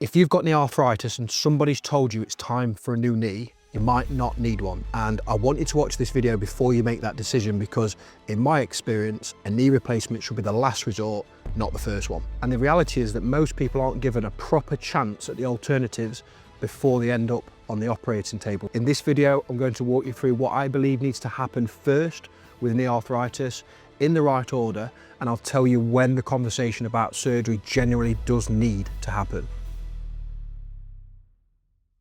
If you've got knee arthritis and somebody's told you it's time for a new knee, you might not need one. And I want you to watch this video before you make that decision, because in my experience, a knee replacement should be the last resort, not the first one. And the reality is that most people aren't given a proper chance at the alternatives before they end up on the operating table. In this video, I'm going to walk you through what I believe needs to happen first with knee arthritis in the right order, and I'll tell you when the conversation about surgery genuinely does need to happen.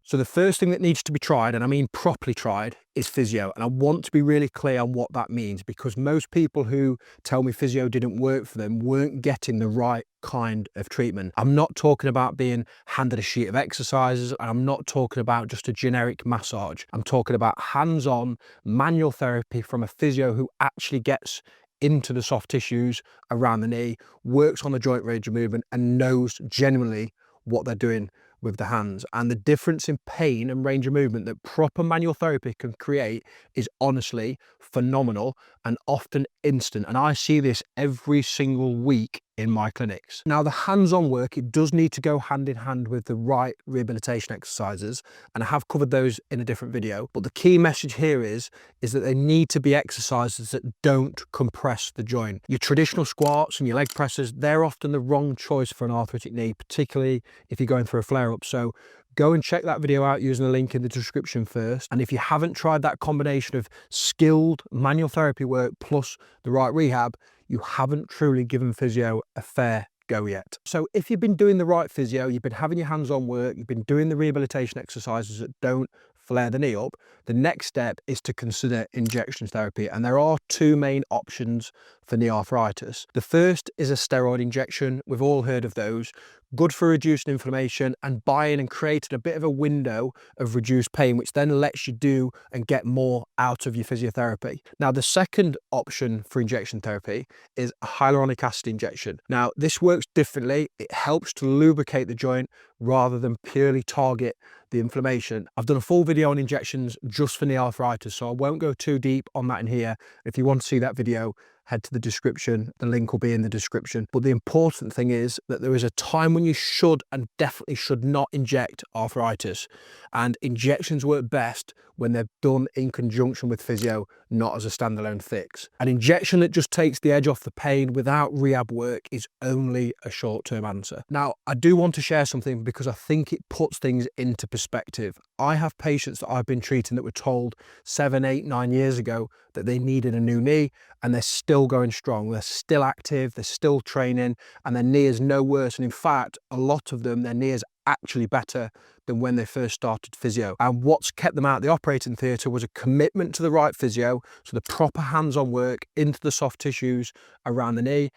So the first thing that needs to be tried, and I mean properly tried, is physio. And I want to be really clear on what that means, because most people who tell me physio didn't work for them weren't getting the right kind of treatment. I'm not talking about being handed a sheet of exercises, and I'm not talking about just a generic massage. I'm talking about hands-on manual therapy from a physio who actually gets into the soft tissues around the knee, works on the joint range of movement, and knows genuinely what they're doing with the hands. And the difference in pain and range of movement that proper manual therapy can create is honestly phenomenal and often instant. And I see this every single week in my clinics. Now, the hands-on work, it does need to go hand in hand with the right rehabilitation exercises, and I have covered those in a different video. But the key message here is that they need to be exercises that don't compress the joint. Your traditional squats and your leg presses, they're often the wrong choice for an arthritic knee, particularly if you're going through a flare-up. So go and check that video out using the link in the description first. And if you haven't tried that combination of skilled manual therapy work plus the right rehab, you haven't truly given physio a fair go yet. So if you've been doing the right physio, you've been having your hands-on work, you've been doing the rehabilitation exercises that don't flare the knee up, the next step is to consider injection therapy. And there are two main options for knee arthritis. The first is a steroid injection. We've all heard of those. Good for reducing inflammation and buying and creating a bit of a window of reduced pain, which then lets you do and get more out of your physiotherapy. Now, the second option for injection therapy is a hyaluronic acid injection. Now, this works differently. It helps to lubricate the joint rather than purely target the inflammation. I've done a full video on injections just for knee arthritis, so I won't go too deep on that in here. If you want to see that video, head to the description. The link will be in the description. But the important thing is that there is a time when you should and definitely should not inject arthritis. And injections work best when they're done in conjunction with physio, not as a standalone fix. An injection that just takes the edge off the pain without rehab work is only a short-term answer. Now, I do want to share something because I think it puts things into perspective. I have patients that I've been treating that were told 7, 8, 9 years ago that they needed a new knee, and they're still going strong. They're still active, they're still training, and their knee is no worse. And in fact, a lot of them, their knee is actually better than when they first started physio. And what's kept them out of the operating theatre was a commitment to the right physio, so the proper hands-on work into the soft tissues around the knee,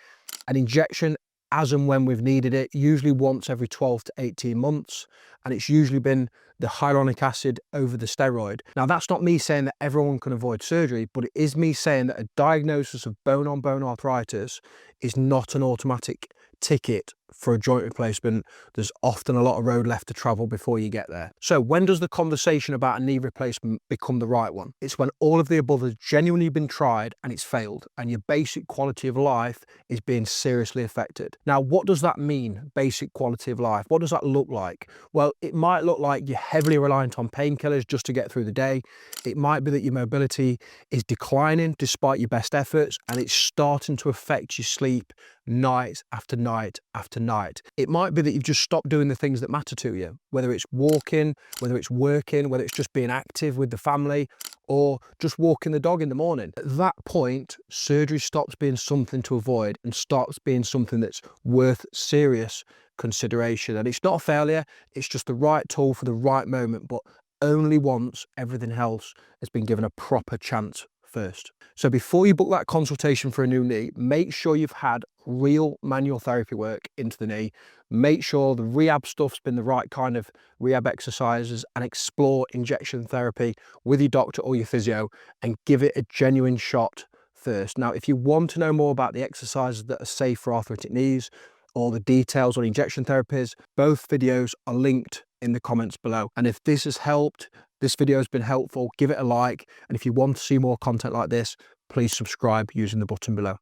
an injection as and when we've needed it, usually once every 12 to 18 months. And it's usually been the hyaluronic acid over the steroid. Now, that's not me saying that everyone can avoid surgery, but it is me saying that a diagnosis of bone-on-bone arthritis is not an automatic ticket for a joint replacement. There's often a lot of road left to travel before you get there. So when does the conversation about a knee replacement become the right one? It's when all of the above has genuinely been tried and it's failed, and your basic quality of life is being seriously affected. Now, what does that mean, basic quality of life? What does that look like? Well, it might look like you're heavily reliant on painkillers just to get through the day. It might be that your mobility is declining despite your best efforts, and it's starting to affect your sleep night after night after night. It might be that you've just stopped doing the things that matter to you, whether it's walking, whether it's working, whether it's just being active with the family, or just walking the dog in the morning. At that point, surgery stops being something to avoid and starts being something that's worth serious consideration. And it's not a failure, it's just the right tool for the right moment, but only once everything else has been given a proper chance first. So before you book that consultation for a new knee, make sure you've had real manual therapy work into the knee. Make sure the rehab stuff's been the right kind of rehab exercises, and explore injection therapy with your doctor or your physio and give it a genuine shot first. Now, if you want to know more about the exercises that are safe for arthritic knees or the details on injection therapies, both videos are linked in the comments below. And if this has helped, this video has been helpful, give it a like. And if you want to see more content like this, please subscribe using the button below.